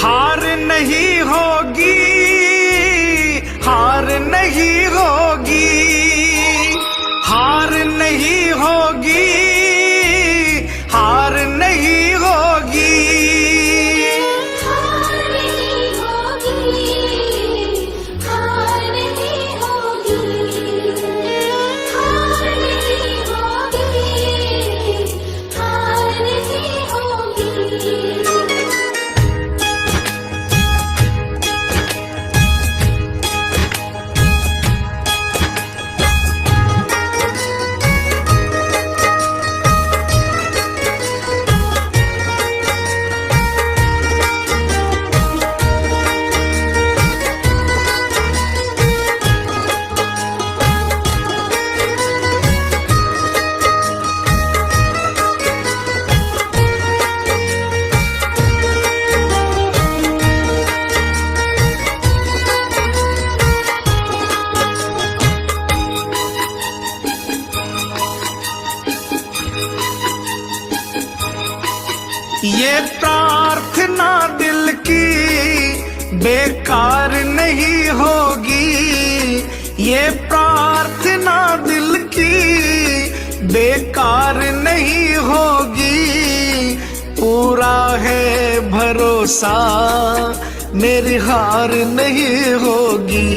हार नहीं होगी, हार नहीं होगी, हार नहीं होगी, हार नहीं होगी। हार नहीं होगी, हार नहीं होगी, हार नहीं होगी, हार नहीं होगी। ये प्रार्थना दिल की बेकार नहीं होगी, ये प्रार्थना दिल की बेकार नहीं होगी। पूरा है भरोसा मेरी हार नहीं होगी।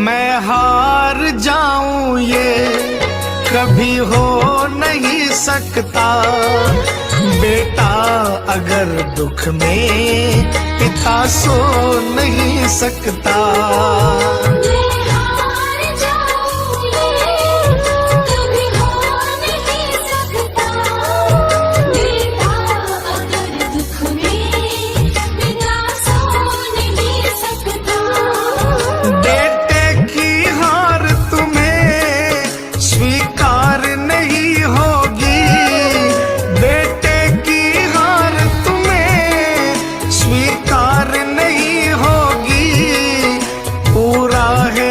मैं हार जाऊं ये कभी हो नहीं सकता। बेटा अगर दुख में पिता सो नहीं सकता। स्वीकार नहीं होगी। पूरा है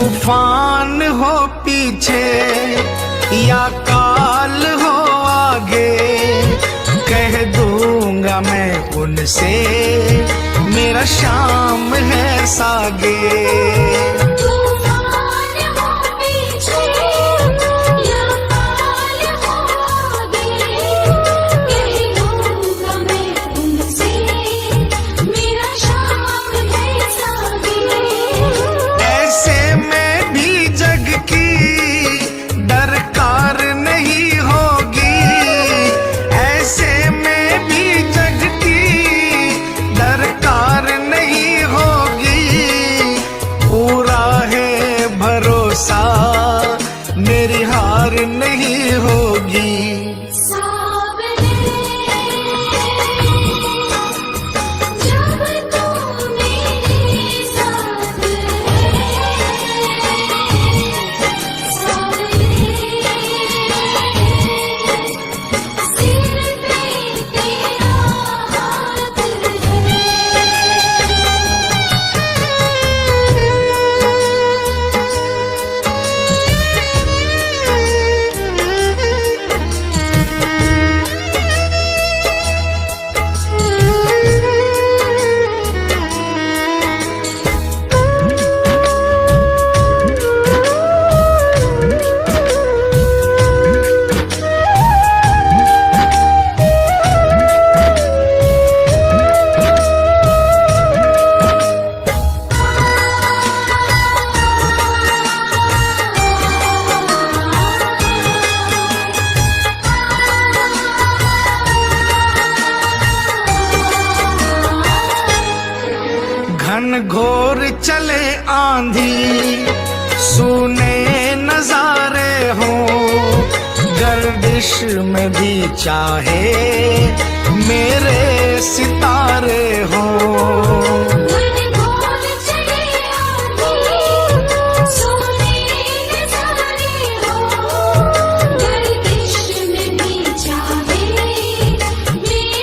तूफान हो पीछे या काल हो आगे, कह दूंगा मैं उनसे मेरा शाम है सागे। तूफान हो पीछे या काल हो आगे, कह दूंगा मैं उनसे मेरा शाम है सागे। ऐसे में भी जग की दरकार नहीं होगी, ऐसे में भी जग की दरकार नहीं होगी। पूरा है भरोसा मेरी हार नहीं होगी। सावरे जब तू मेरे साथ है, सावरे सिर पे तेरा हाथ है। घन घोर चले आंधी सुने नजारे हो, गर्दिश में भी चाहे मेरे सितारे हो। घनघोर चले आंधी सोने नजारे हो, गर्दिश में भी चाहे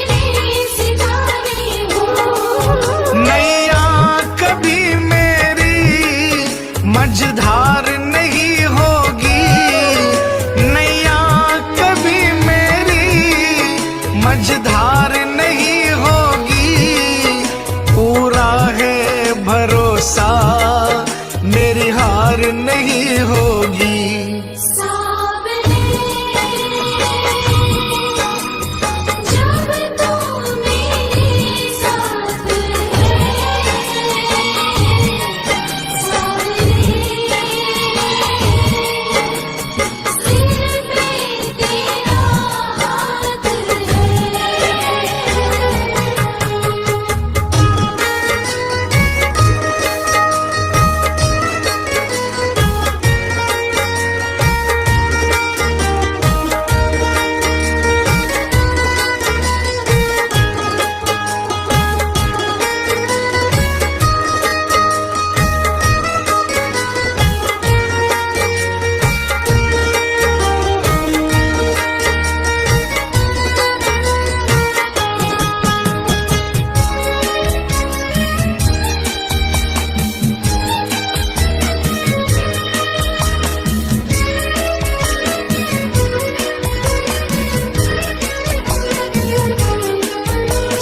मेरे सितारे हो। नैया कभी मेरी मझधार नहीं होगी, नैया कभी मेरी मझधार नहीं होगी। पूरा है भरोसा मेरी हार नहीं होगी। सावरे जब तू मेरे साथ है, सावरे सिर पे तेरा हाथ है।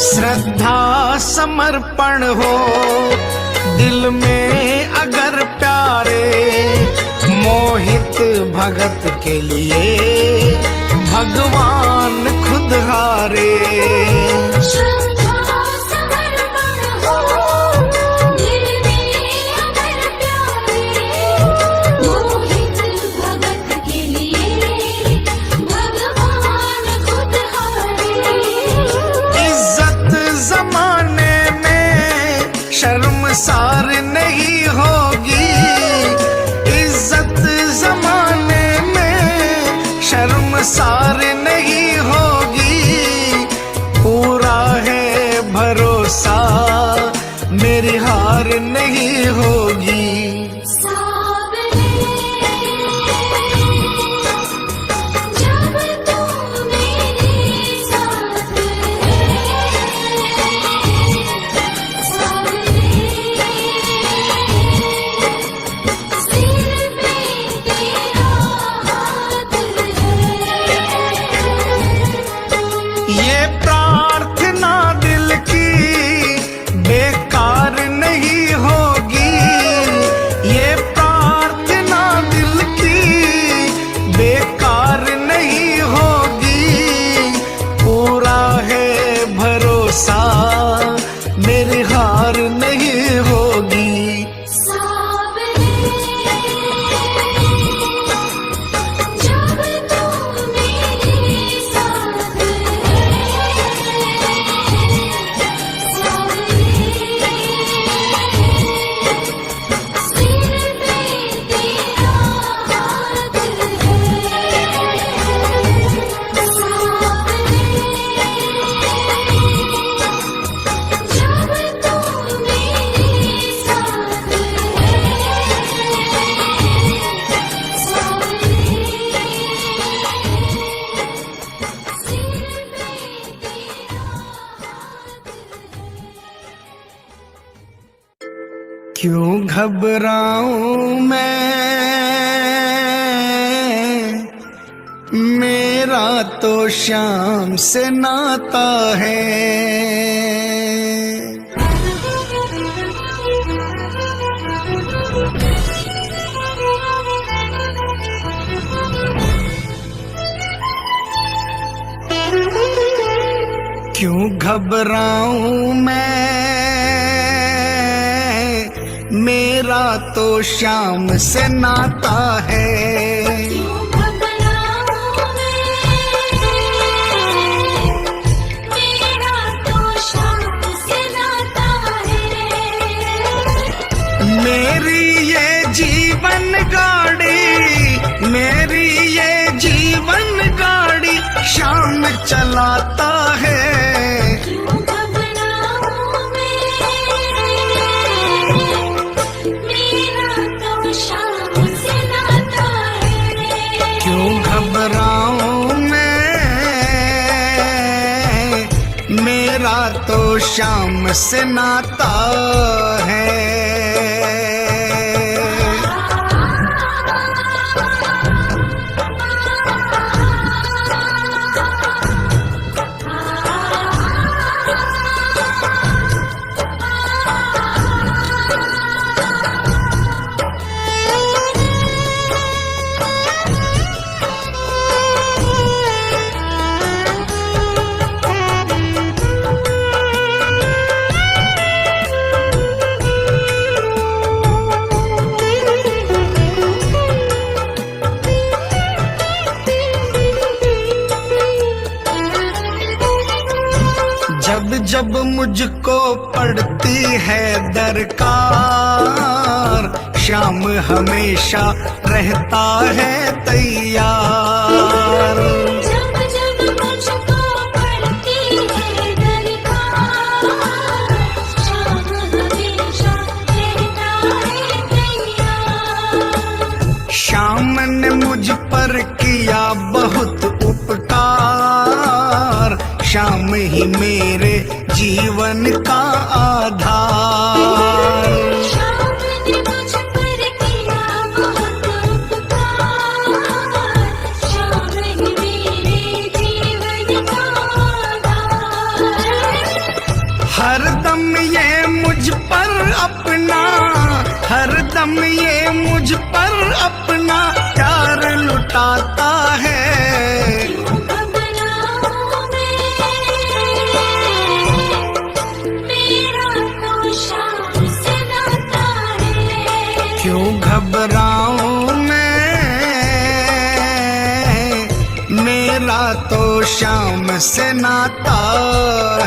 श्रद्धा समर्पण हो दिल में अगर प्यारे, मोहित भगत के लिए भगवान खुद हारे। श्रद्धा समर्पण हो दिल में अगर प्यारे, मोहित भगत के लिए भगवान खुद हारे। इज्जत जमाने में शर्मसार नहीं होगी, इज्जत जमाने में शर्मसार नहीं होगी। पूरा है भरोसा मेरी हार नहीं होगी। सावरे जब तू मेरे साथ है, सावरे सिर क्यों घबराऊं मैं, मेरा तो शाम से नाता है। क्यों घबराऊं मैं, मेरा तो शाम से नाता है। क्यों घबराऊं मैं, मेरा तो शाम से नाता है। मेरी ये जीवन गाड़ी, मेरी ये जीवन गाड़ी शाम चलाता है। क्यों घबराऊं मैं, मेरा तो शाम से नाता है। क्यों घबराऊं मैं, मेरा तो शाम से नाता है। जब जब मुझको पड़ती है दरकार, शाम हमेशा रहता है तैयार। जब जब मुझको पड़ती है दरकार, शाम हमेशा रहता है तैयार। शाम ने मुझ पर किया बहुत उपकार, शाम ही मेरे जीवन का आधार। शाम ने मुझ पर किया बहुत उपकार, शाम ही मेरे जीवन का आधार। हरदम ये मुझ पर अपना, हरदम ये मुझ पर अपना प्यार लुटाता है। क्यों घबराऊं मैं, मेरा तो शाम से नाता है। क्यों घबराऊं मैं, मेरा तो शाम से नाता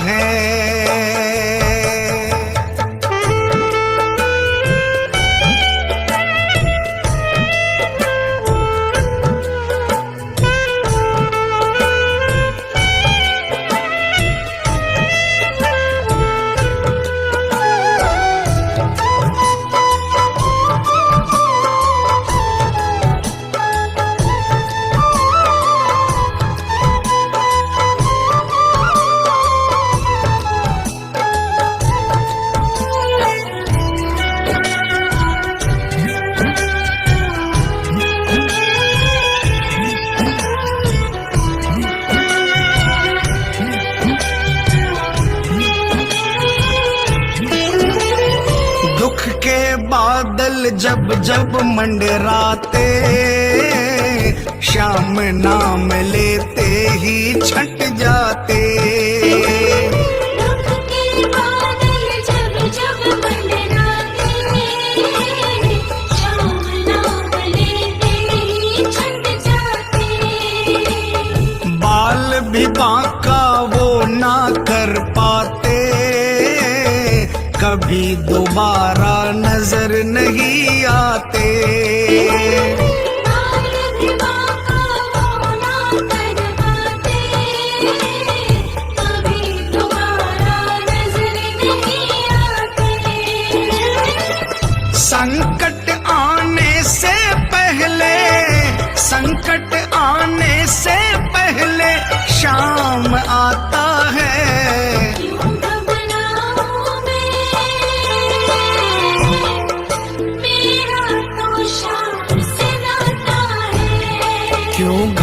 है। दुख के बादल जब जब मंडराते, शाम नाम लेते ही छट जाते। दुख के बादल जब जब मंडराते, शाम नाम लेते ही छट जाते। बाल भी बांका वो ना कर पाते, कभी दोबारा नजर नहीं आते। बाल भी बांका वो ना कर पाते, कभी दोबारा नजर नहीं आते। संकट आने से पहले, संकट आने से पहले शाम आता है। क्यों घबराऊं मैं,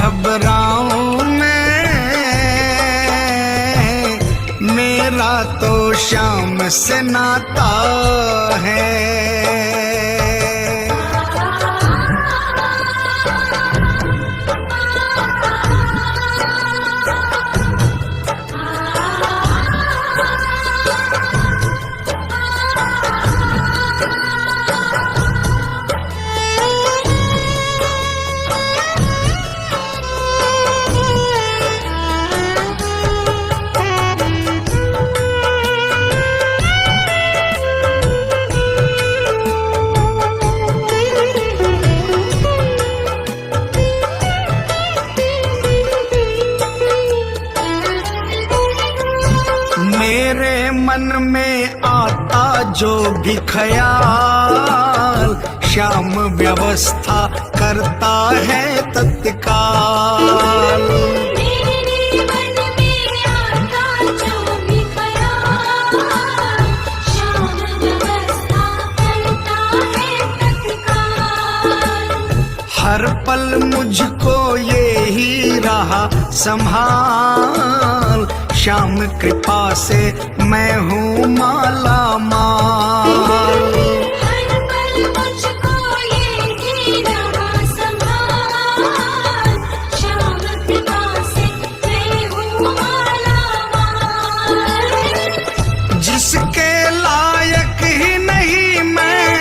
घबराऊं मैं, मेरा तो शाम से नाता है। मेरे मन में आता जो भी ख्याल, श्याम व्यवस्था करता है तत्काल। मेरे मन में आता जो भी ख्याल, श्याम व्यवस्था करता है तत्काल। हर पल मुझको ये ही रहा संभाल, श्याम कृपा से मैं हूँ माला माल। हर पल मुझको ये ही रहा संभाल, श्याम कृपा से मैं हूँ माला माल। जिसके लायक ही नहीं मैं,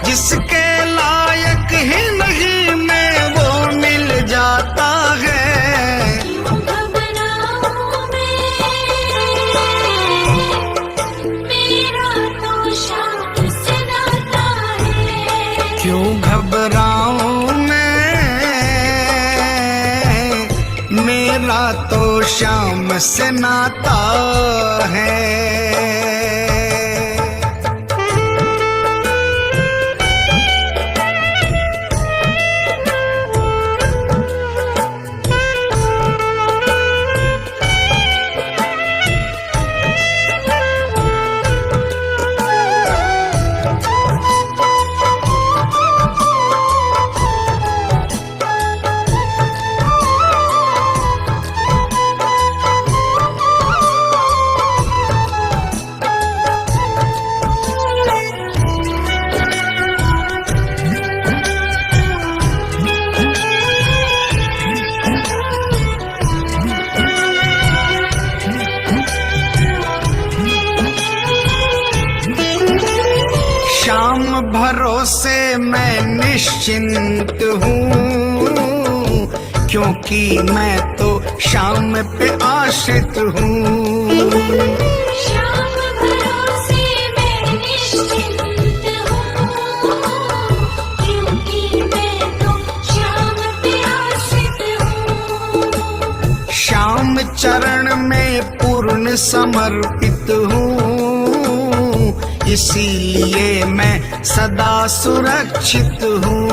जिसके लायक ही नहीं मैं, वो मिल जाता है। क्यों घबराऊं मैं, मेरा तो शाम से नाता है। क्यों घबराऊं मैं, मेरा तो शाम से नाता है। शाम भरोसे मैं निश्चिंत हूँ, क्योंकि मैं तो शाम पे आश्रित हूँ। श्याम भरोसे मैं निश्चिंत हूँ, क्योंकि मैं तो श्याम पे आश्रित हूँ। श्याम चरण में पूर्ण समर्पित हूँ, इसीलिए मैं सदा सुरक्षित हूँ।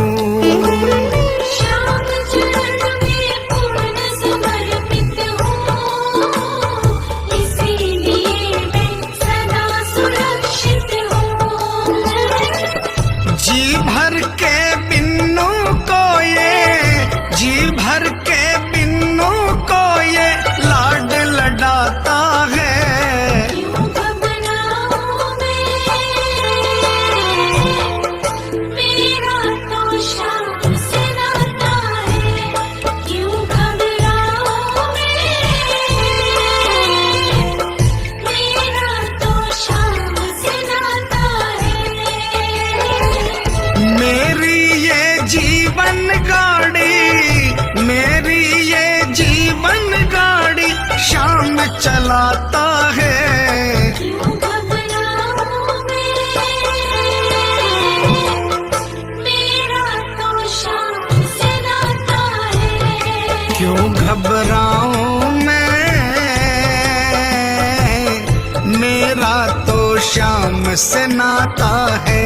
श्याम चरण में पूर्ण समर्पित हूँ, इसीलिए मैं सदा सुरक्षित हूँ। जी भर के बिन्नू को ये, जी भर के बिन्नू को ये लाड लडाता है। क्यों घबराऊं मैं, मेरा तो शाम से नाता है। क्यों घबराऊं मैं, मेरा तो शाम से नाता है। मेरी ये जीवन गाड़ी, मेरी ये जीवन गाड़ी शाम चलाता है। क्यों घबराऊं मैं, मेरा तो शाम से नाता है। क्यों घबराऊं मैं, मेरा तो शाम से नाता है।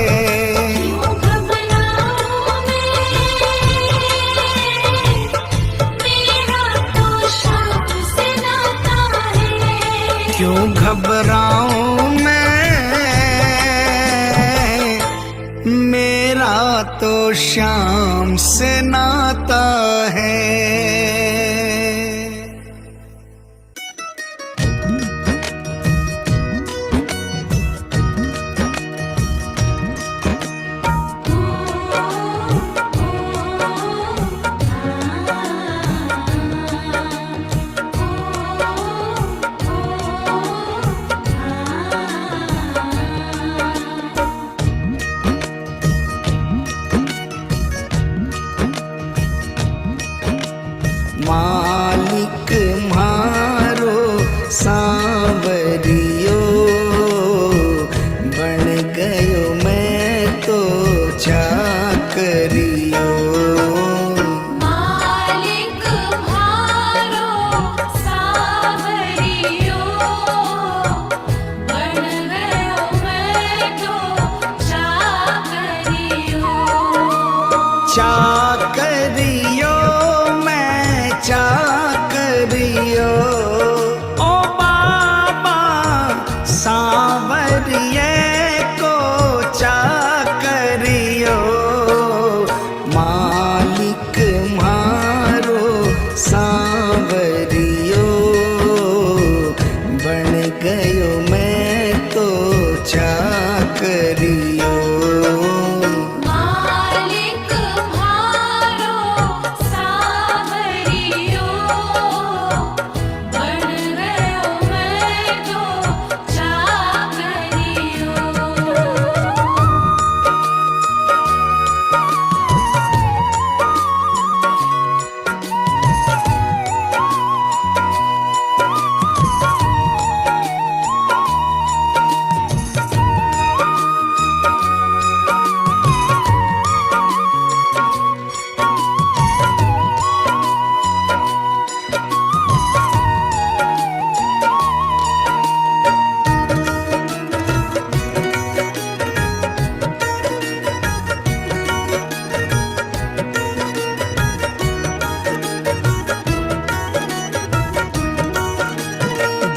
क्यों घबराऊं मैं, मेरा तो शाम से नाता है। क्यों घबराऊं मैं, मेरा तो शाम से नाता है। लियो। मालिक भारो सावरियो, बन गयो मैं तो चाकरियो।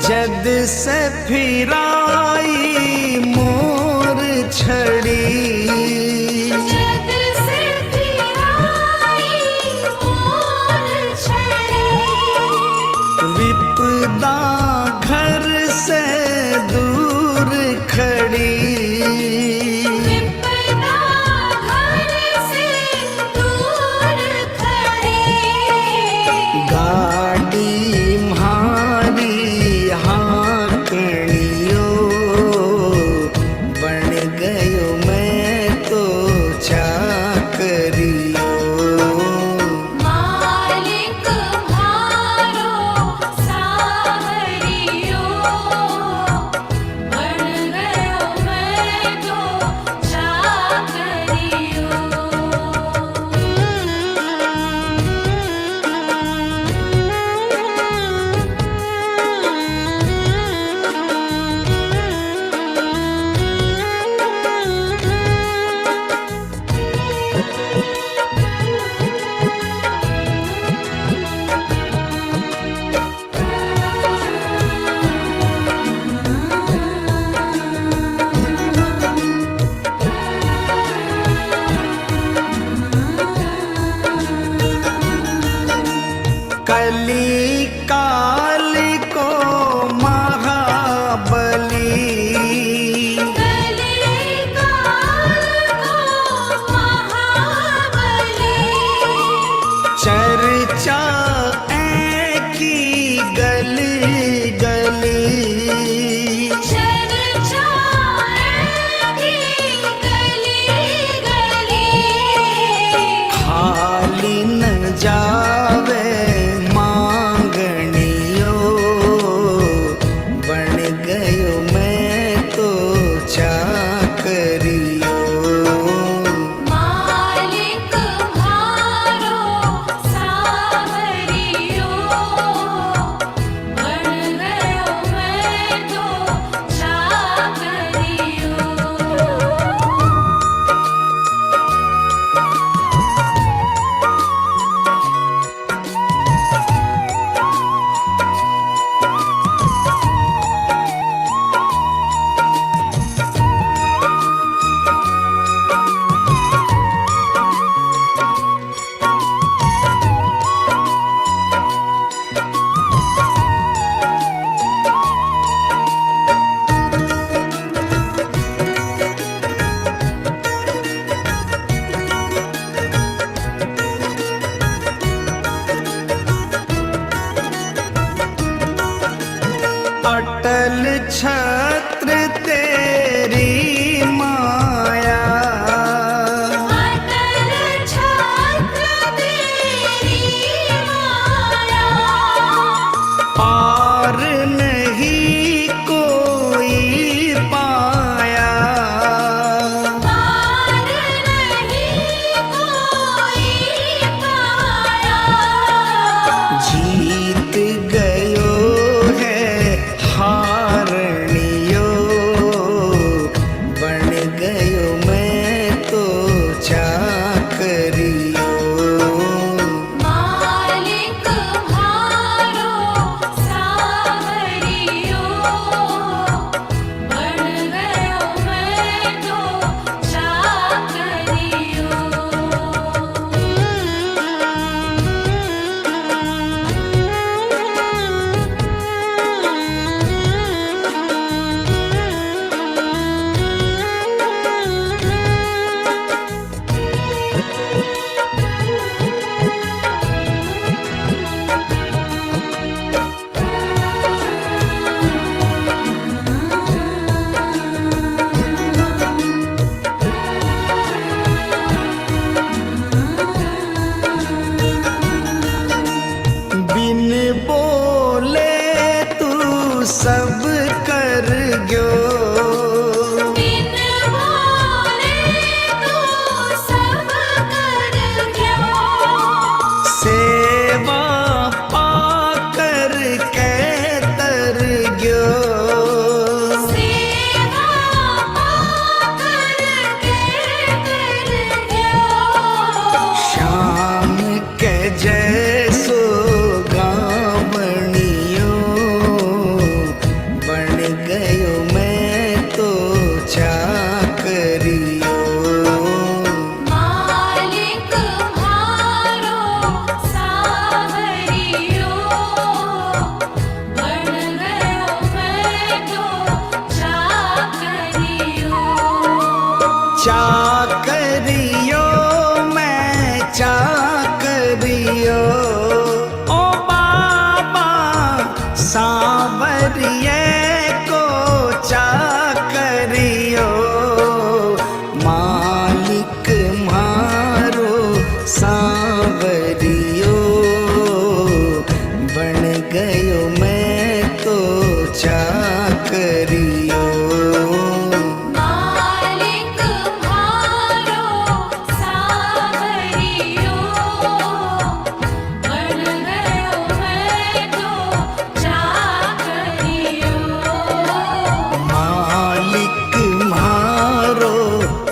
जद से फिराई मोर छड़ी, जद से फिराई मोर छड़ी, विपदा घर से दूर खड़ी। विपदा घर से दूर खड़ी। गाड़ी म्हारी हाँकड़ियो, बन गयो मैं तो चाकरियो। मालिक भारो सावरियो, बन गयो मैं तो चाकरियो। कली काल को महाबली, कली काल को महाबली, चर्चा की गली गली। चर्चा की गली गली। खाली न जावे माँ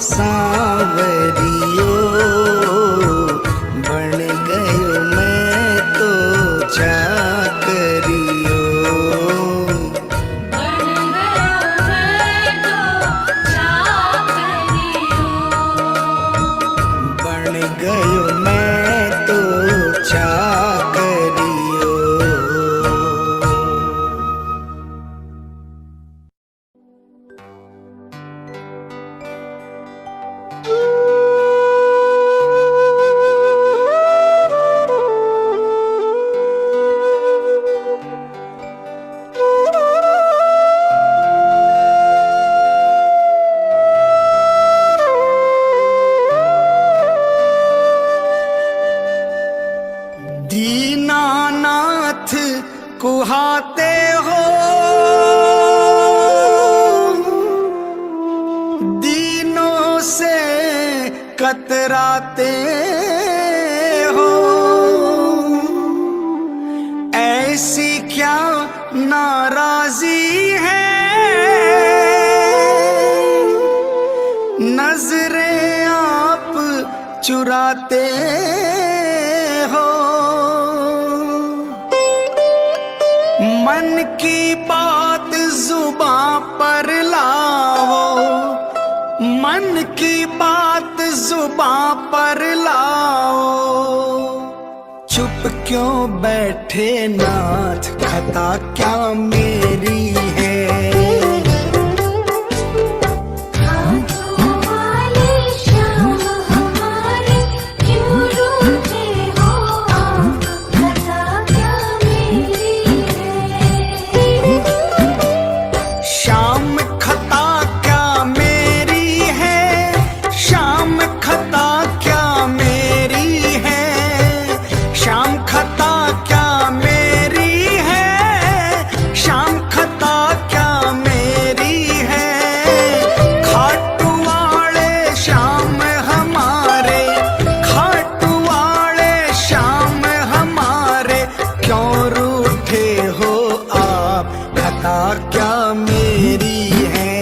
सांवरियो, बन गयो मैं तो चाकरियो। बन गयो मैं तो चाकरियो। बन गयो मैं तो चाकरियो। दीनानाथ कुहाते हो, दीनों से कतराते हो। ऐसी क्या नाराजी है, नजरें आप चुराते हो। मन की बात जुबां पर लाओ, मन की बात जुबां पर लाओ। चुप क्यों बैठे नाथ, खता क्या मेरी है। हाथों वाले श्याम हमारे क्यों रूठे हो आप, खता क्या मेरी है। शाम खता क्या मेरी है, शाम खता क्या मेरी है। शाम खता क्या मेरी है, शाम खता क्या मेरी है। खाटू वाले श्याम हमारे, खाटू वाले श्याम हमारे क्यों रूठे हो आप, खता क्या मेरी है।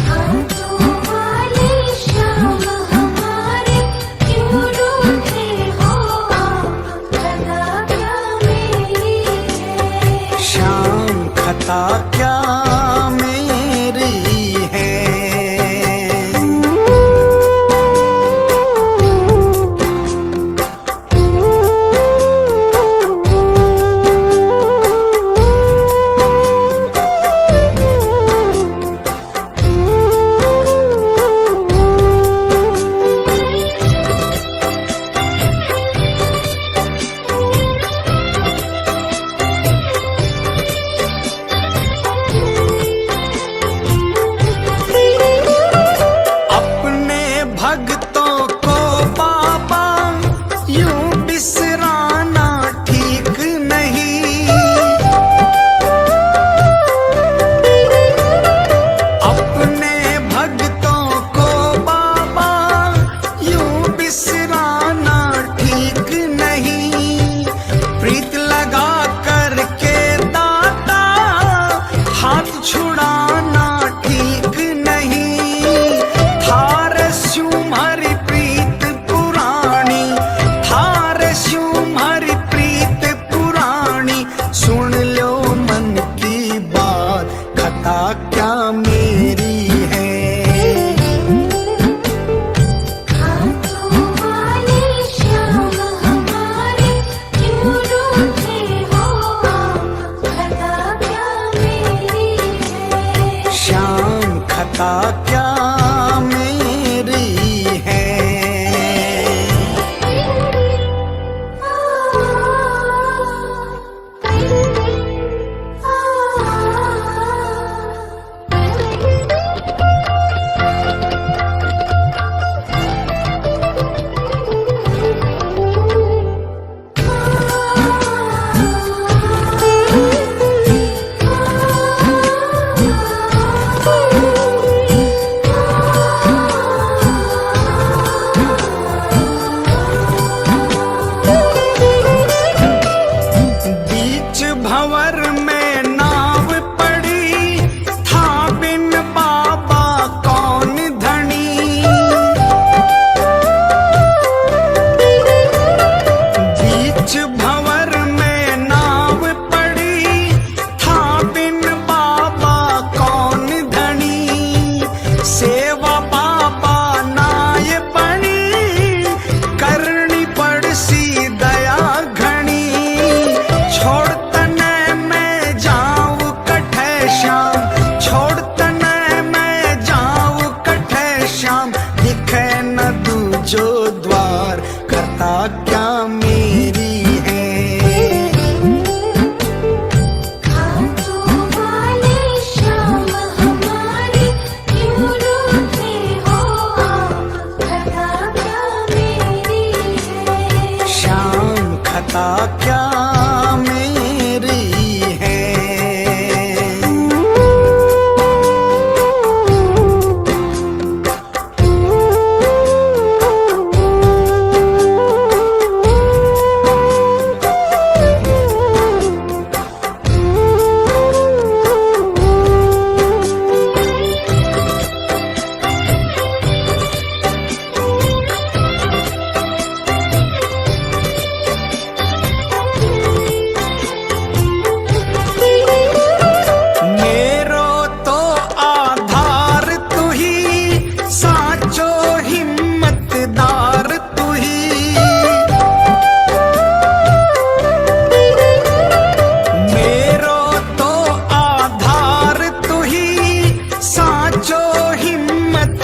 हाथों वाले श्याम हमारे क्यों रूठे हो आप, खता क्या मेरी है। शाम खता क्या मेरी है। अपने भक्तों को बाबा यूं बिसराना ठीक नहीं। अपने भक्तों को बाबा यूं बिसराना ठीक नहीं। प्रीत लगा करके दाता हाथ छुड़ाना ठीक नहीं। थारस्यु हमारी प्रीत पुरानी, थारस्यु हमारी प्रीत पुरानी। सुन लो मन की बात, खता क्या मेरी है। हाथों वाले श्याम हमारे क्यों रूठे हो आप, खता क्या मेरी है। शाम खता क्या मेरी है।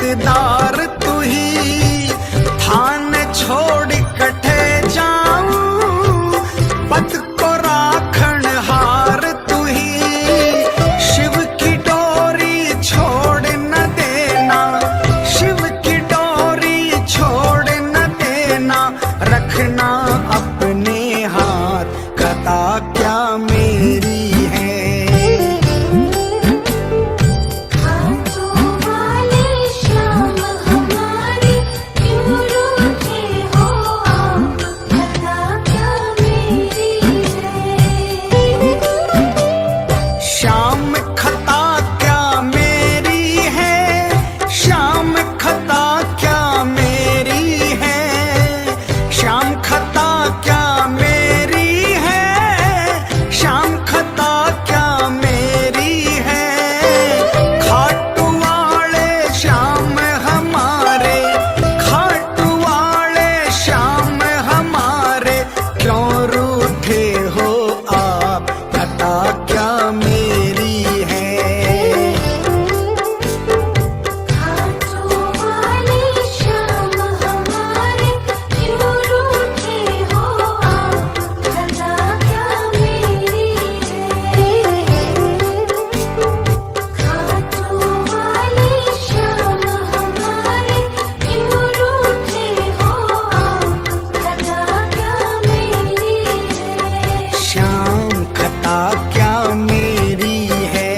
दिलदार तू ही, थान छोड़ कठे जाऊं, पद को राखण हार तू ही। शिव की डोरी छोड़ न देना, शिव की डोरी छोड़ न देना, रखना अपने हाथ, खता क्या मेरी है। हाथों वाले श्याम हमारे क्यों रूठे हो आप, खता क्या मेरी है। श्याम खता क्या मेरी है, श्याम खता क्या मेरी है, श्याम खता क्या मेरी है, श्याम खता क्या मेरी है। खाटू वाले श्याम हमारे, खाटू वाले श्याम हमारे, क्यों रूठे हो आप, खता क्या मेरी है। हाथों वाले श्याम हमारे क्यों रूठे हो आप, खता क्या मेरी है। हाथों वाले श्याम हमारे क्यों रूठे हो आप, खता क्या मेरी है। श्याम खता क्या मेरी है।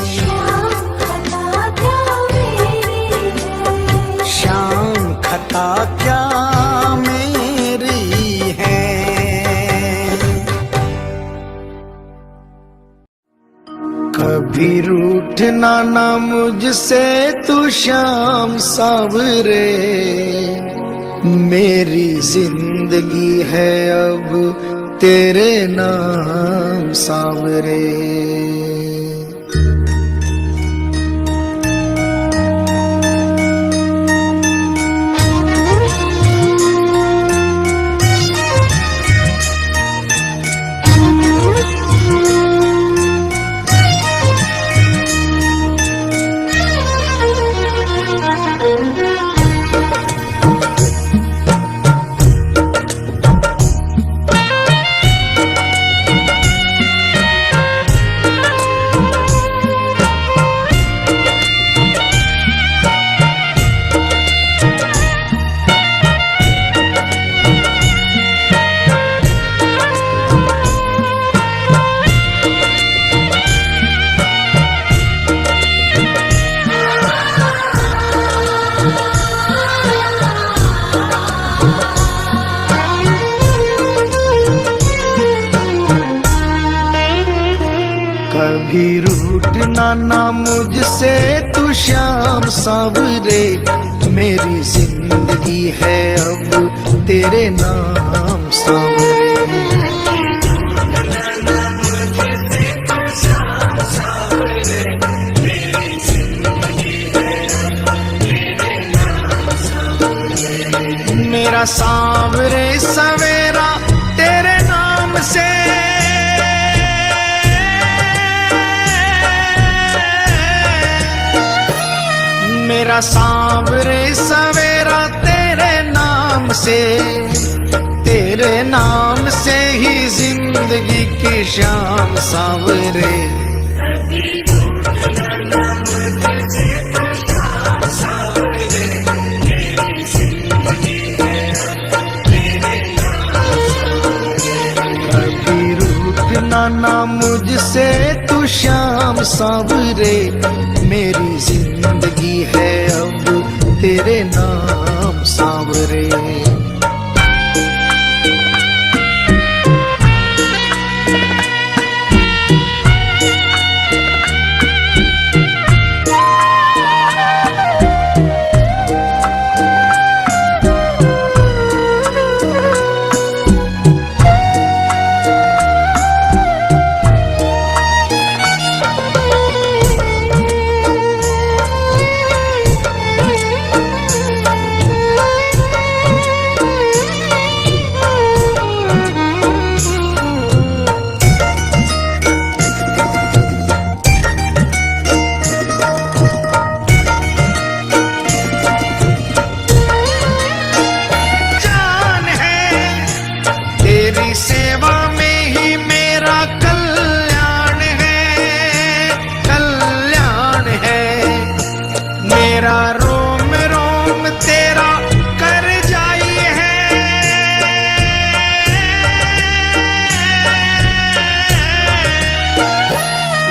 श्याम खता क्या मेरी है। श्याम खता क्या मेरी है। कभी रूठना ना मुझसे तू श्याम सावरे, मेरी जिंदगी है अब तेरे नाम सावरे। कभी रूठना ना मुझसे तू श्याम सावरे, मेरी जिंदगी है अब तेरे नाम सावरे। मेरा सांवरे सवेरा तेरे नाम से, मेरा सांवरे सवेरा तेरे नाम से, तेरे नाम से ही जिंदगी की शाम सांवरे। कभी रूठना ना मुझसे तू श्याम सांवरे, मेरी जिंदगी है अब तेरे नाम सांवरे। मेरा रोम रोम तेरा कर जाई है।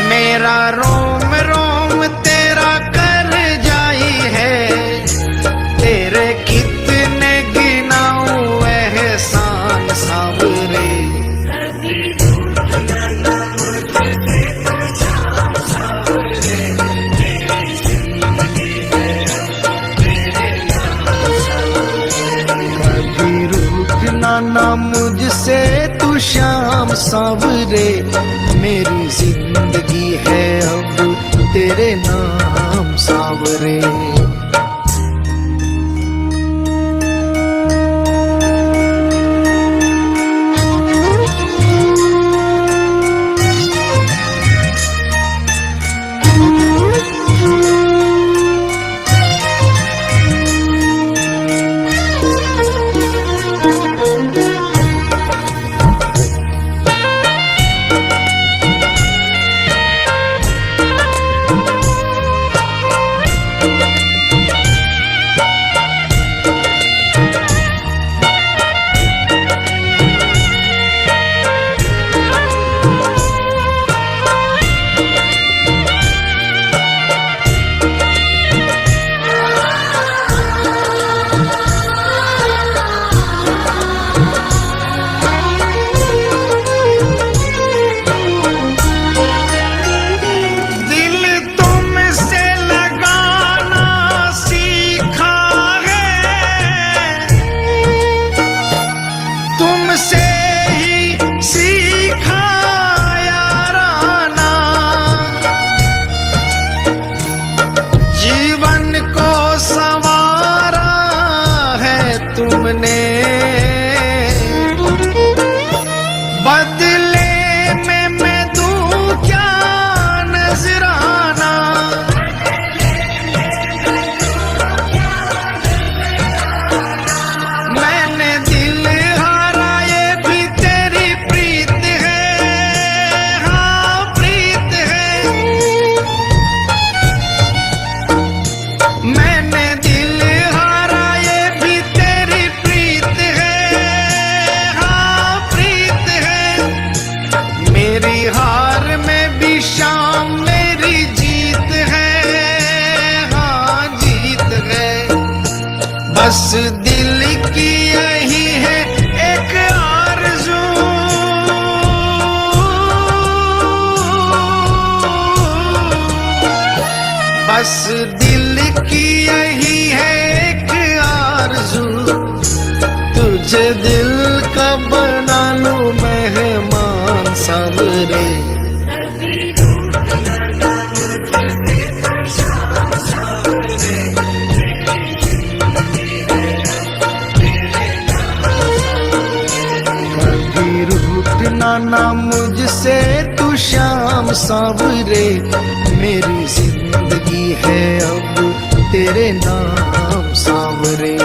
मेरा रोम रोम तेरा कर जाई है। तेरे कितने गिनाऊं एहसान सावरे। ना मुझसे तू शाम सावरे। मेरी जिंदगी है अब तेरे नाम सावरे। तुमने बदले में मैं दूं क्या नजराना। मैंने दिल हारा ये भी तेरी प्रीत है। हाँ प्रीत है। मैंने दिल हारा ये भी तेरी प्रीत है। हाँ प्रीत है। मेरी हार में भी शाम मेरी जीत है। हाँ जीत है। बस दिल की यही है एक आरज़ू। बस दिल की यही है एक आरज़ू। तुझे दिल का बना लूं मेहमान सावरे। कभी रूठना ना मुझसे तू शाम सावरे। मेरी जिंदगी है अब तेरे नाम सावरे।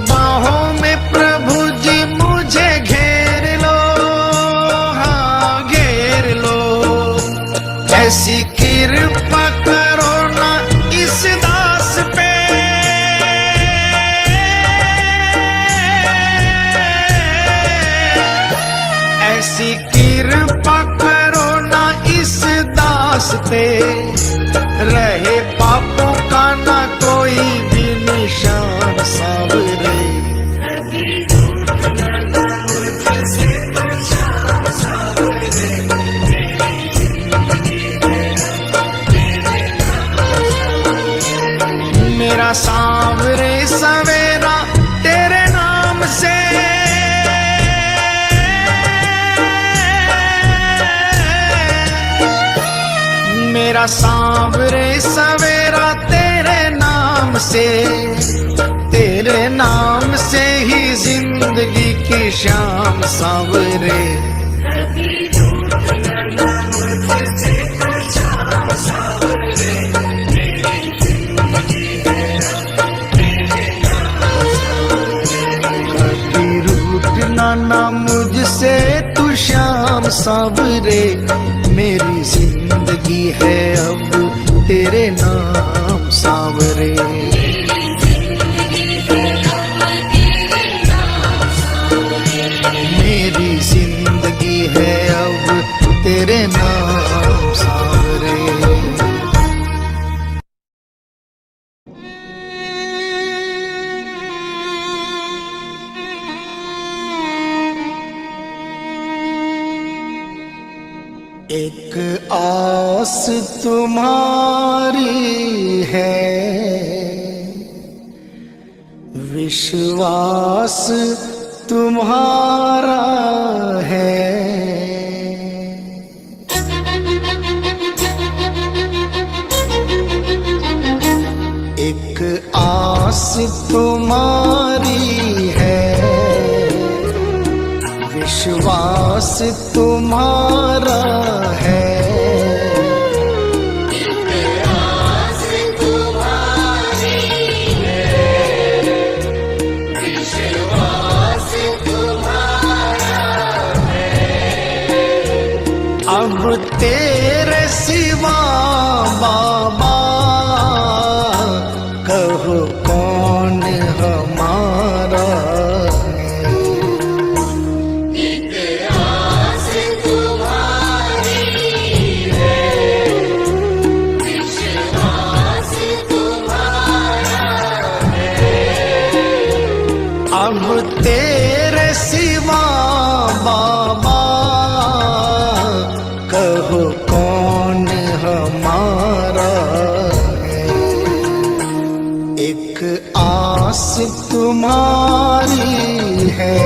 बाहों में प्रभु जी मुझे घेर लो, हाँ घेर लो। ऐसी कृपा करो ना इस दास पे, ऐसी कृपा करो ना इस दास पे, रहे पापों का ना कोई भी निशान सावरे। मेरा सांवरे सवेरा तेरे नाम से, मेरा सांवरे सवेरा तेरे नाम से, तेरे नाम से ही जिंदगी की शाम सांवरे। कभी रूठना ना मुझसे तू श्याम सांवरे, मेरी जिंदगी है अब तेरे नाम सांवरे। मेरी जिंदगी है अब तेरे नाम सांवरे। एक आस तुम्हारी है, विश्वास तुम्हारा है। एक आस तुम्हारी है, विश्वास तुम्हारा है। अब तेरे सिवा बाबा कहो कौन हमारा है। एक आस तुम्हारी है, विश्वास तुम्हारा है। अब तेरे सिवा बाबा कहो कौन हमारा है। एक आस तुम्हारी है।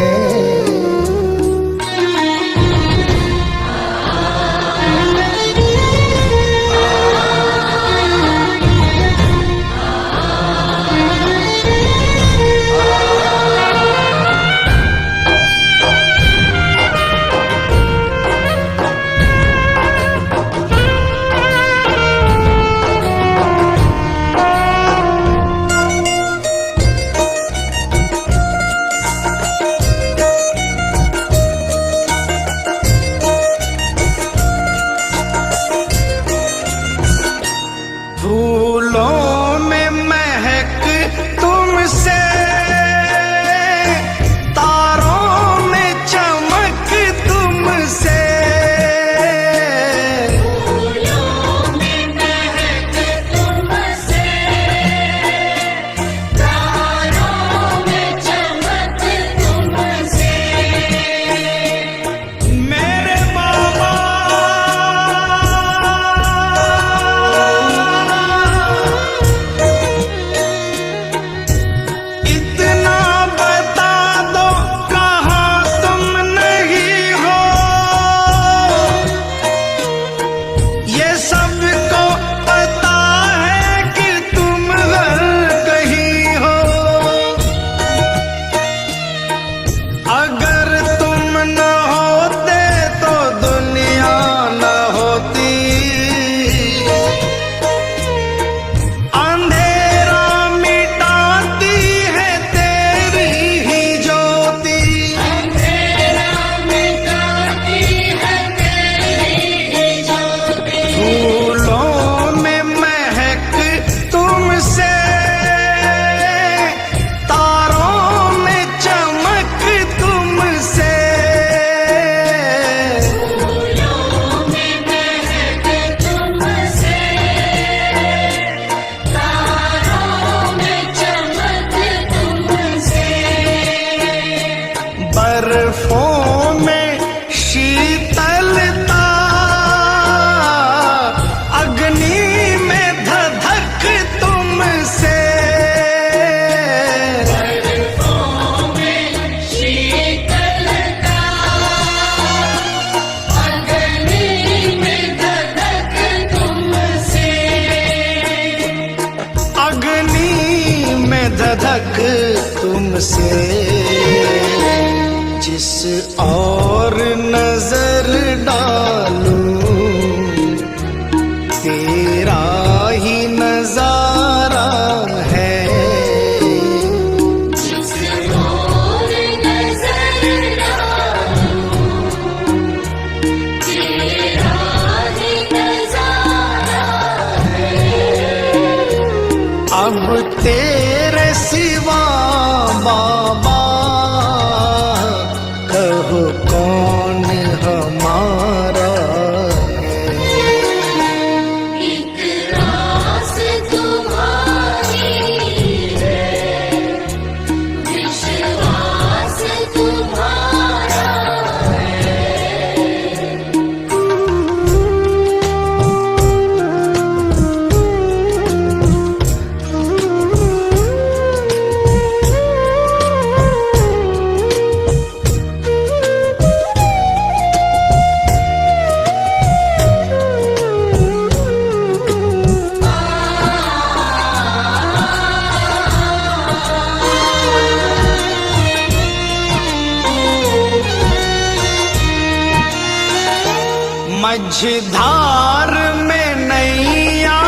से जिस और नजर डालूं तेरा ही नजारा है। जिस और नजर डालूं तेरा ही नजारा है। अब तेरे सिवा बाबा कहो कौन हमारा है। एक रास तुम्हारी है, विश्वास तुम्हारा मझधार में नैया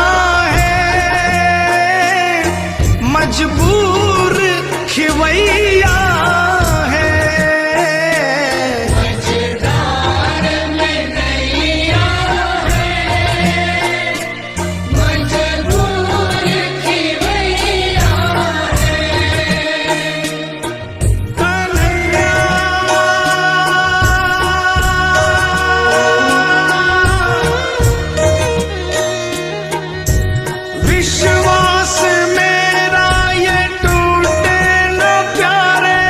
है, मजबूर खिवैया है। मझधार में नैया है, मजबूर खिवैया कन्हैया विश्वास मेरा ये टूटे न प्यारे,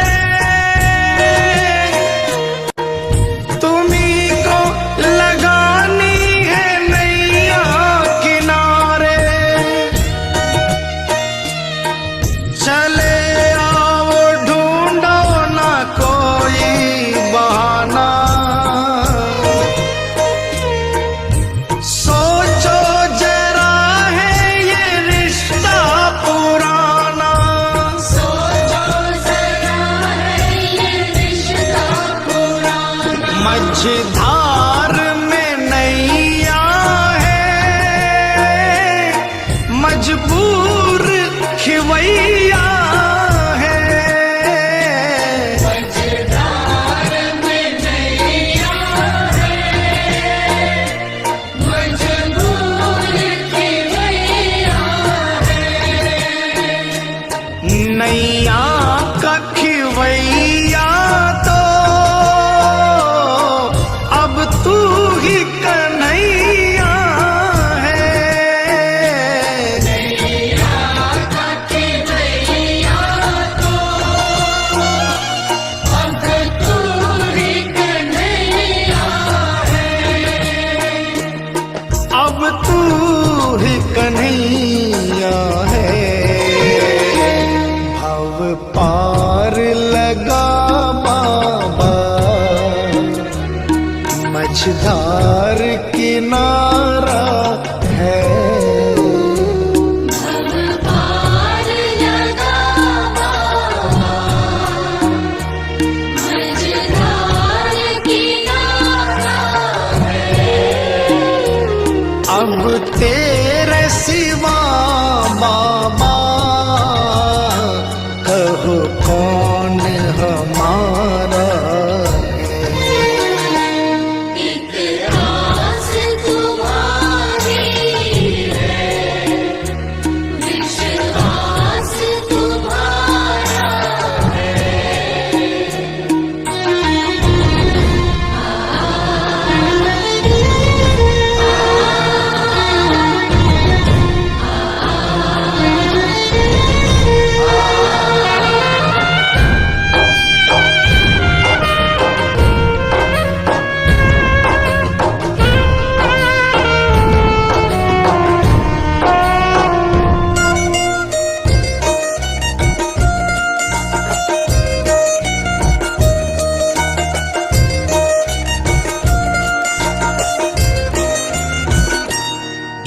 तुम्ही को लगानी है नैया किनारे। चले आओ ढूंढो ना कोई बहाना, सोचो जरा है ये रिश्ता पुराना। सोचो जरा है ये रिश्ता पुराना। मझधार में नैया है, मजबूर खिवैया है। मझधार में नैया है, मजबूर खिवैया नैया का खिवैया तो अब तू ही कन्हैया है। नैया का खिवैया तो अब तू ही कन्हैया अब तू ही कन्हैया है। भव पार लगा बाबा मझधार किनारा है। पार लगा बाबा मझधार किनारा अब तेरे सिवा बाबा कहो कौन हमारा है। एक रास तुम्हारी है, विश्वास तुम्हारा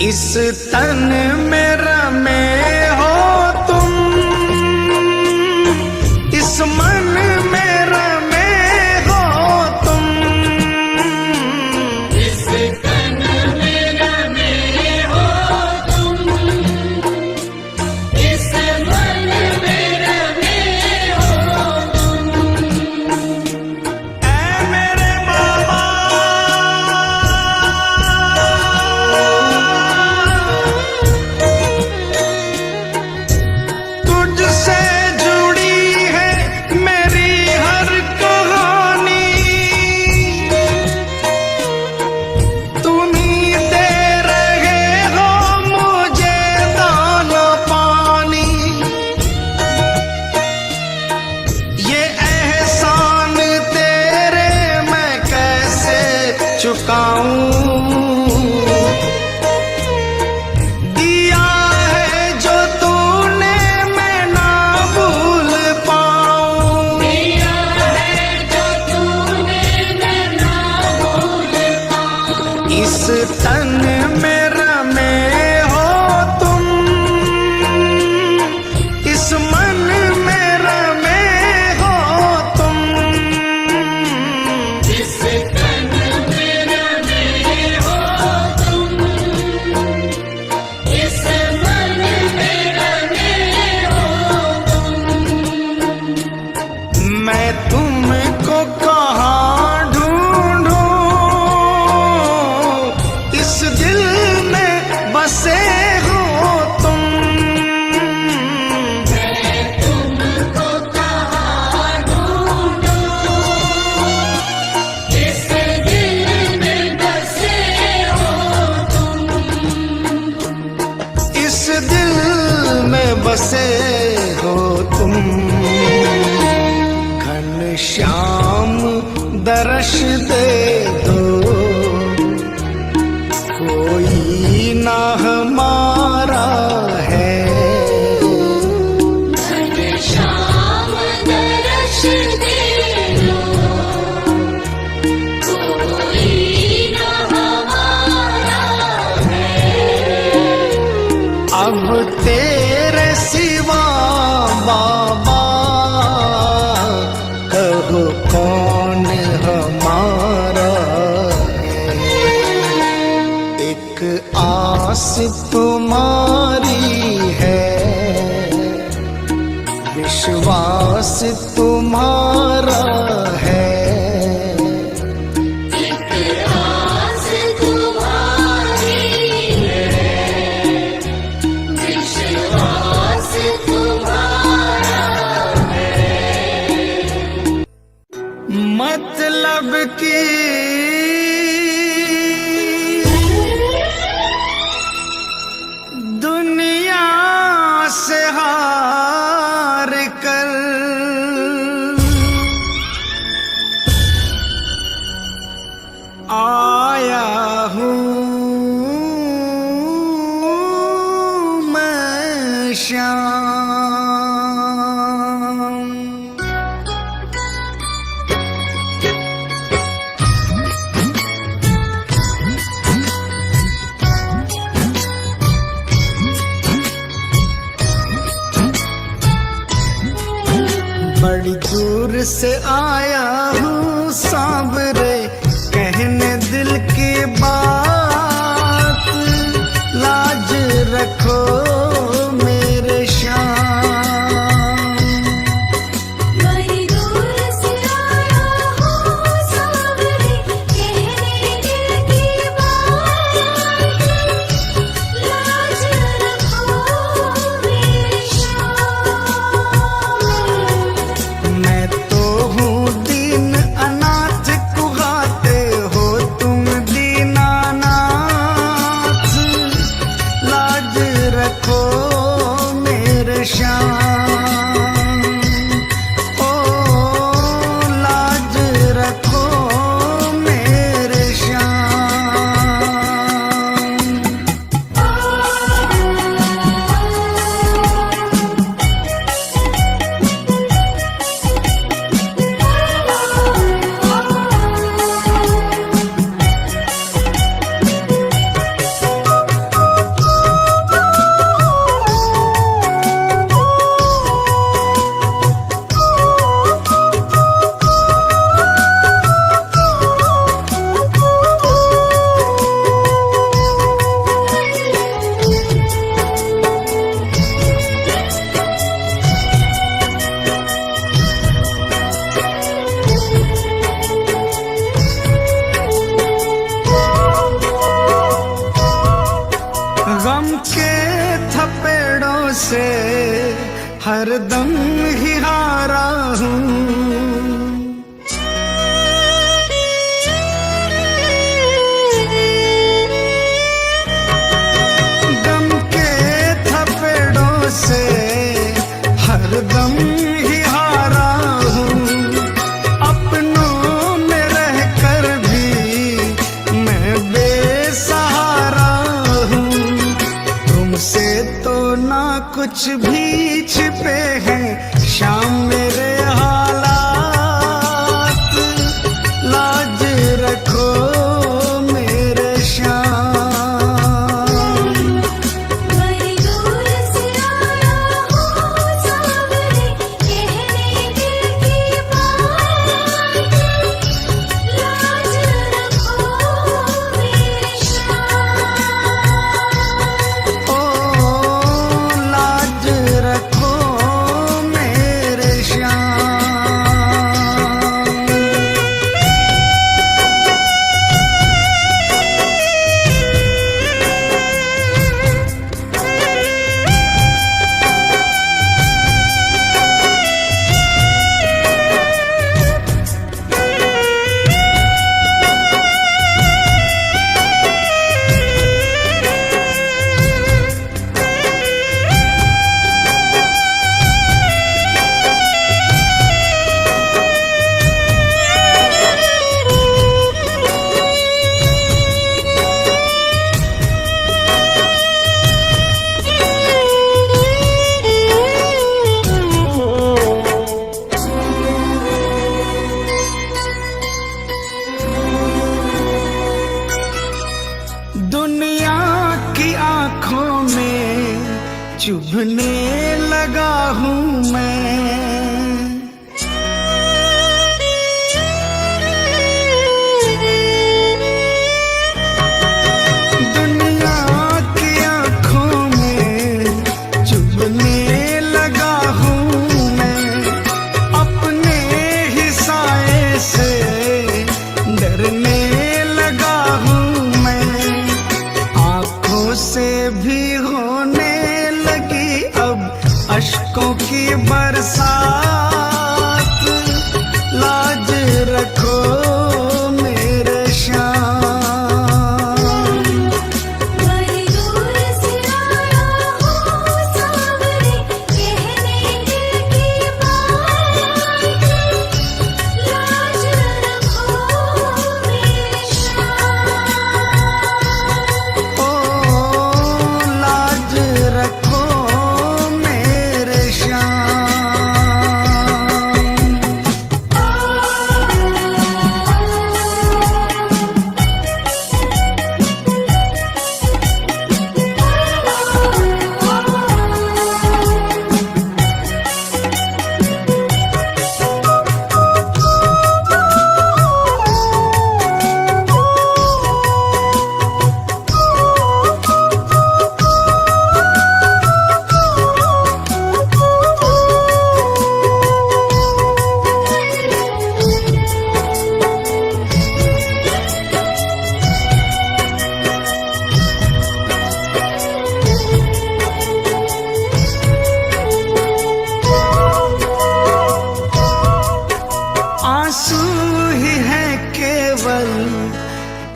इस तन में रमे हो तुम, इस तन में रमे हो तुम, इस मन में रमे हो तुम, इस तन में रमे हो तुम, इस मन में रमे हो तुम। मैं तुमको कहाँ ढूंढूं, इस दिल में बसे हो तुम, मैं तुमको कहाँ ढूंढूं, इस दिल में बसे हो तुम। इस दिल में बसे हो तुम। घनश्याम दर्श दे दो, कोई ना हमारा है। घनश्याम दर्श दे दो, कोई न हमारा है। अब तेरे सिवा बाबा कहो कौन हमारा है। एक आस तुम्हारी है, विश्वास तुम्हारा है। एक आस तुम्हारी है, विश्वास तुम्हारा है। मतलब की दुनिया से हार कर आया हूँ मैं श्याम। बड़ी दूर से आया हूँ सांवरे, कहने दिल की बात। लाज रखो मेरे श्याम। बड़ी दूर से आया हूँ सांवरे, कहने दिल की बात। लाज रखो मेरे श्याम। मैं तो हूँ दीन अनाथ, कुहाते हो तुम दीनानाथ। लाज रखो मेरे श्याम। ओ लाज रखो मेरे श्याम। गम के थपेड़ों से हरदम ही हारा हूँ। गम के थपेड़ों से हरदम ही हारा हूँ। अपनों में रहकर भी मैं बेसहारा हूँ। तुमसे तो ना कुछ भी छिपे हैं शाम मेरे हालात। लाज रखो मेरे श्याम।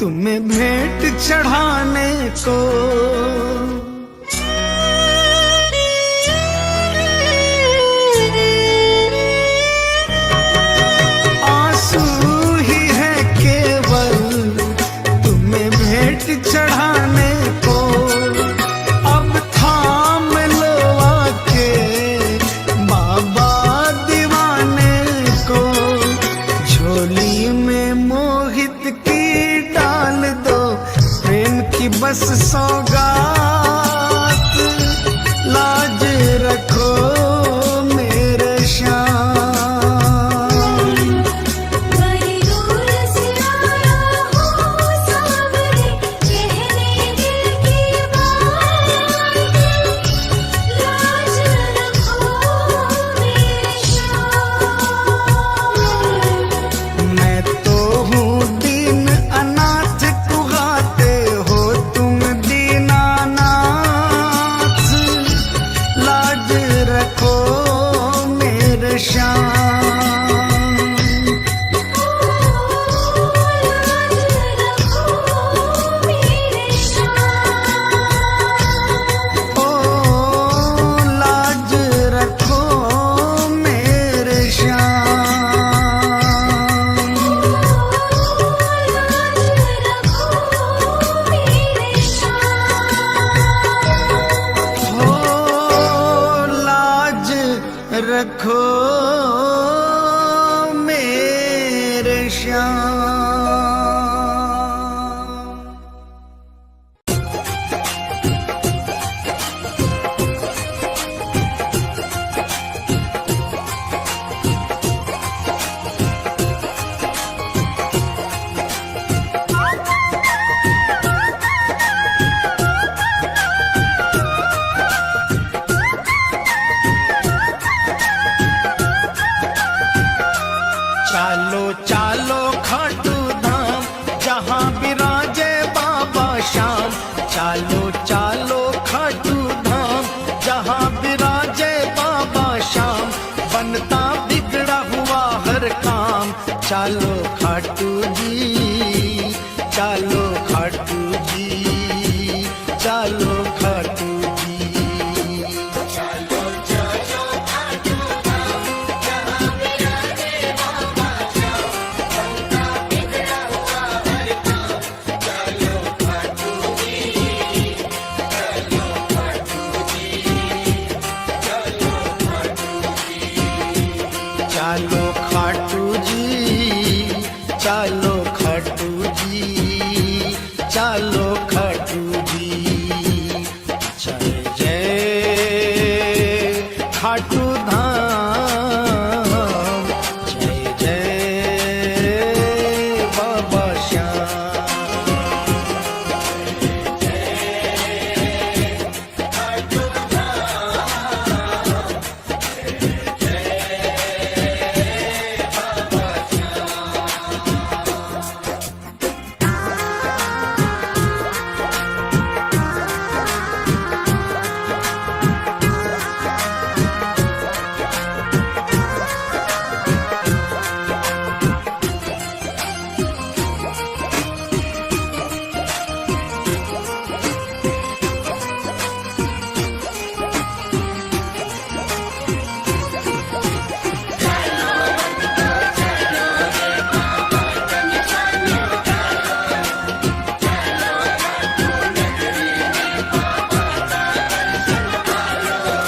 तुम्हें भेंट चढ़ाने को। आंसू ही है केवल तुम्हें भेंट चढ़ाने को। अब थाम लो आके बाबा दीवाने को। झोली में मोहित की डाल दो प्रेम की बस सौगात। लाज रखो मेरे श्याम। बड़ी दूर से आया हूँ सावरे, कहने दिल की बात। लाज रखो मेरे श्याम। मैं तो हूँ दीन अनाथ, कुहाते हो तुम दीनानाथ। लाज रखो मेरे श्याम। ओ लाज रखो मेरे श्याम। ओ लाज रखो मेरे श्याम। चालो चालो खाटू धाम, जहाँ विराजे बाबा श्याम। चालो चालो खाटू धाम, जहाँ विराजे बाबा श्याम। बनता बिगड़ा हुआ हर काम। चालो खाटू जी, चालो खाटू जी, चालो खाटू जी। चालो खाटू जी, चालो खाटू जी, चालो खाटू जी। जय जय खाटू धाम, जय जय बाबा श्याम।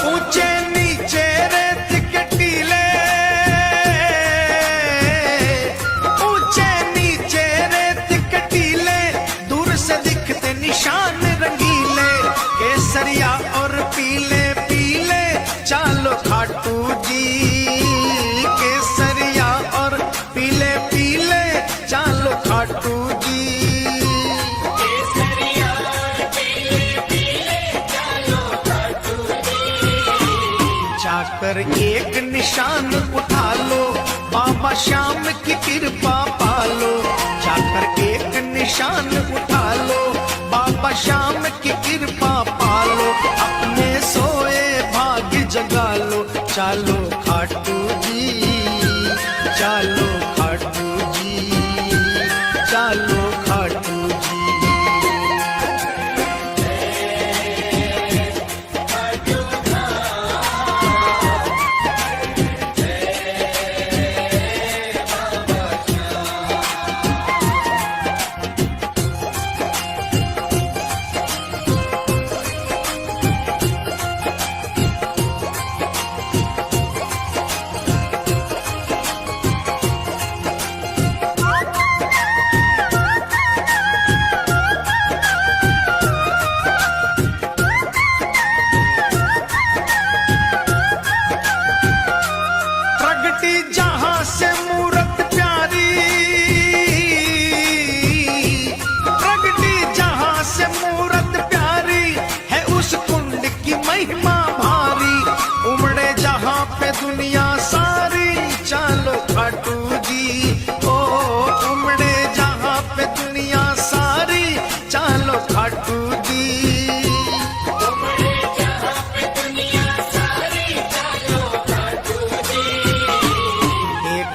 ऊंचे नीचे रेत के टीले, ऊंचे नीचे रेत के टीले। दूर से दिखते निशान रंगीले, केसरिया और पीले पीले। चालो खाटू जी, केसरिया और पीले पीले। चालो खाटू जी। जाकर एक निशान उठा लो, बाबा श्याम की कृपा पालो। जाकर एक निशान उठा लो, बाबा श्याम की कृपा पालो। अपने सोए भाग्य जगा लो। चालो खाटू जी, चालो खाटू जी, चालो खाटू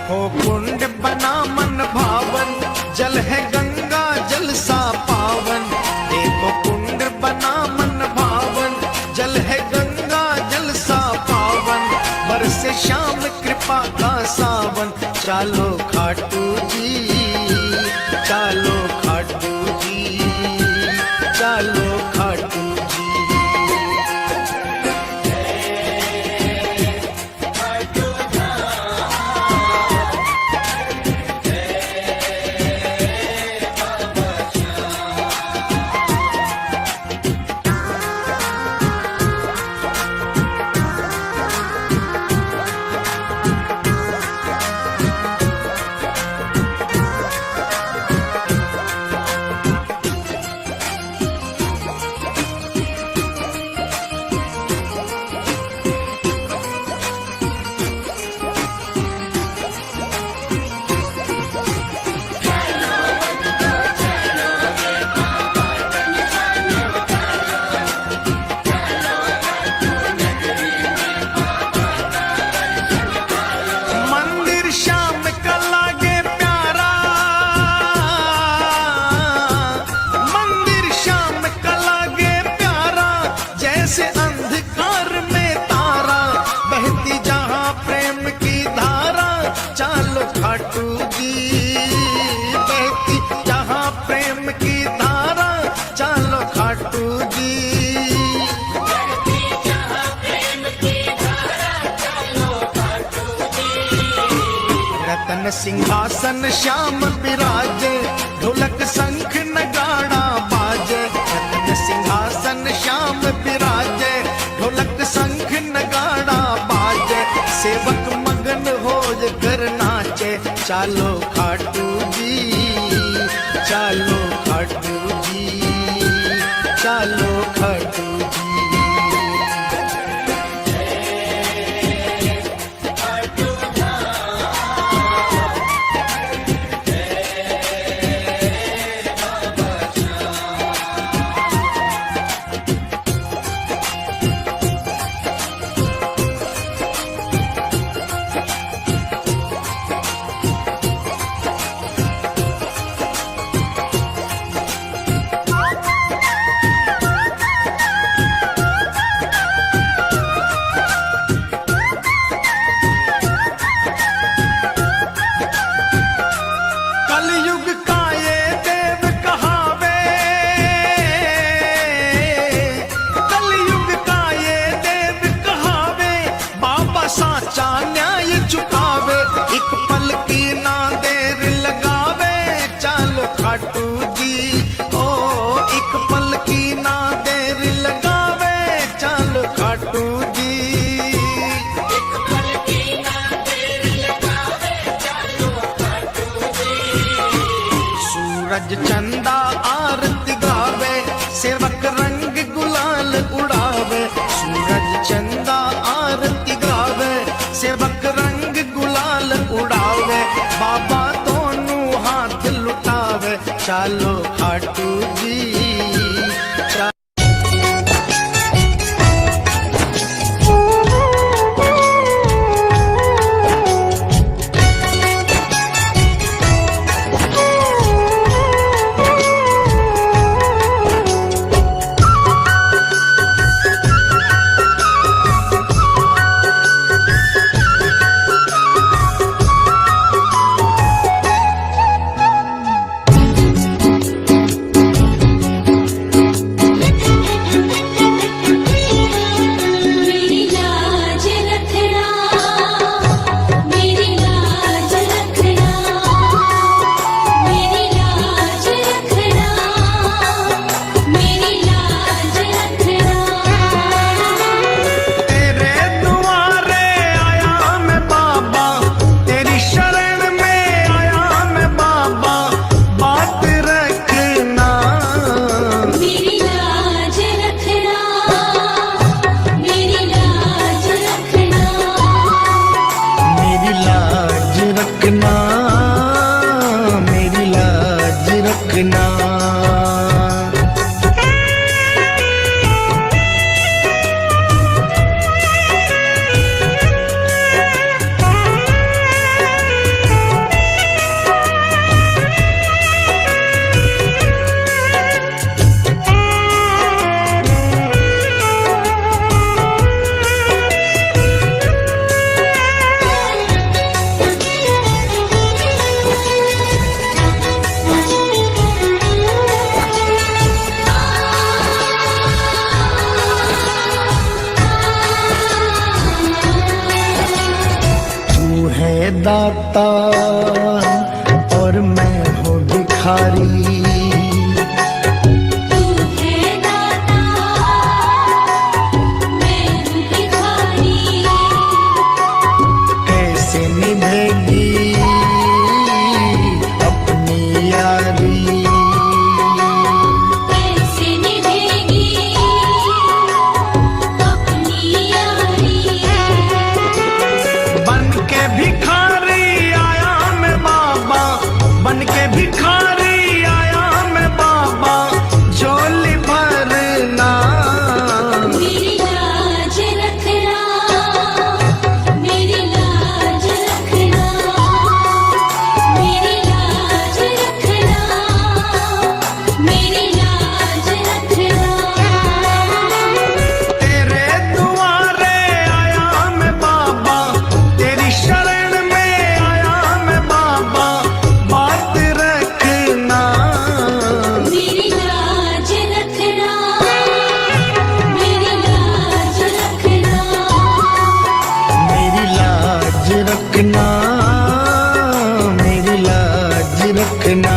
हो कुंड बना मन भावन, जल है गंगा जल सा पावन। देखो कुंड बना मन भावन, जल है गंगा जल सा पावन। बरसे श्याम कृपा का सावन। चालो खाटू जी, चालो खाटू जी, चालो खाटू जी। खाटू जी बहती जहाँ प्रेम की धारा, चलो खाटू जी। रतन सिंहासन श्याम विराजे, ढोलक शंख नगाड़ा बाजे। रतन सिंहासन श्याम विराजे, ढोलक शंख नगाड़ा बाजे। सेवक मगन हो कर नाचे। चालो खाटू जी, चालो खाटू जी, चालो खाटू जी। खाटू जी ओ एक पल की ना देर लगावे। चल खाटू जी, एक पल की ना देर लगावे। चलो खाटू जी। सूरज चंदा आरती गावे, सेवक रंग गुलाल उड़ावे। सूरज चंदा आरती गावे, सेवक रंग गुलाल उड़ावे। बाबा दोनों हाथ लुटावे। चालो खाटू जी, और मैं हूँ भिखारी। तू है दाता, मैं हूँ भिखारी। कैसे निभेगी अपनी यारी, कैसे निभेगी अपनी यारी। बन के भिखारी आया मैं बाबा, बन के भिखारी आया मैं बाबा, झोली भरना। मेरी लाज रखना, मेरी लाज रखना, मेरी लाज रखना, मेरी लाज रखना। तेरे दुआरे आया मैं बाबा, तेरी शरण में आया मैं बाबा, बात रखना। मेरी लाज रखना, मेरी लाज रखना। मेरी लाज रखना, मेरी लाज रखना।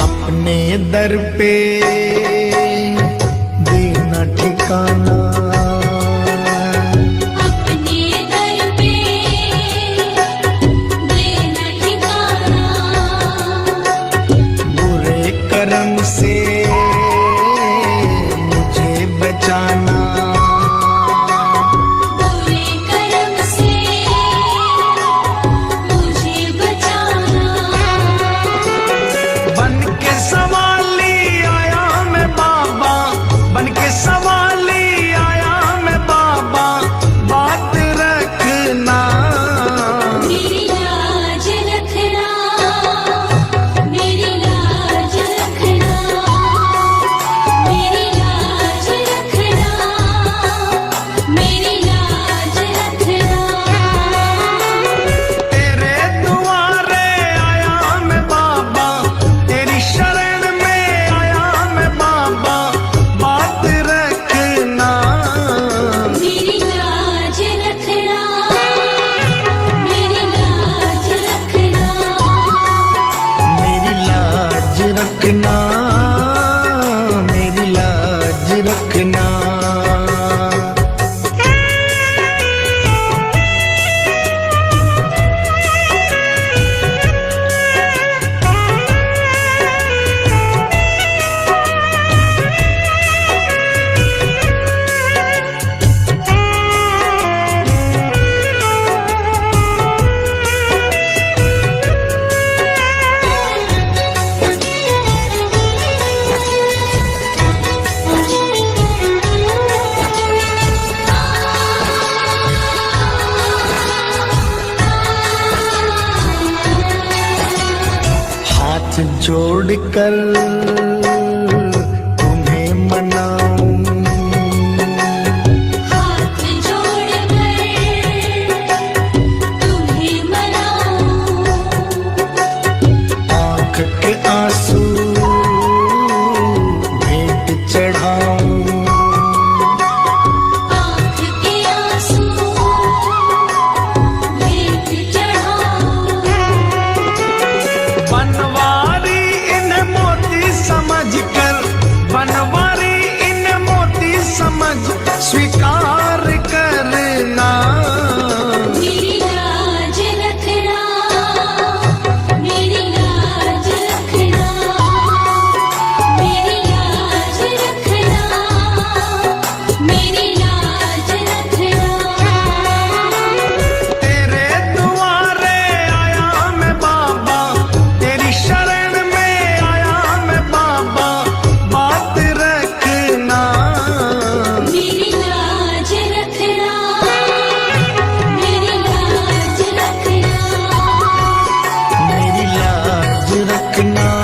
अपने दर पे देना ठिकाना, अपने दर पे देना ठिकाना। बुरे कर्म से मुझे बचाना। बुरे कर्म से मुझे बचाना। बन के सवाली आया मैं बाबा, बन के सवाली आया मैं बाबा, बात रखना। मेरी लाज रखना, मेरी लाज रखना, मेरी लाज रखना, मेरी लाज रखना। तेरे दुआरे आया मैं बाबा, तेरी शरण में आया मैं बाबा, बात रखना। मेरी लाज रखना, मेरी लाज रखना। मेरी लाज रखना, मेरी लाज रखना। हाथ जोड़कर तुम्हें मनाऊं, हाथ जोड़कर तुम्हें मनाऊं। आंख के आंसू भेंट चढ़ाऊं। आँख के आंसू भेंट चढ़ाऊं। बनवारी इन मोती समझकर, बनवारी इन रखना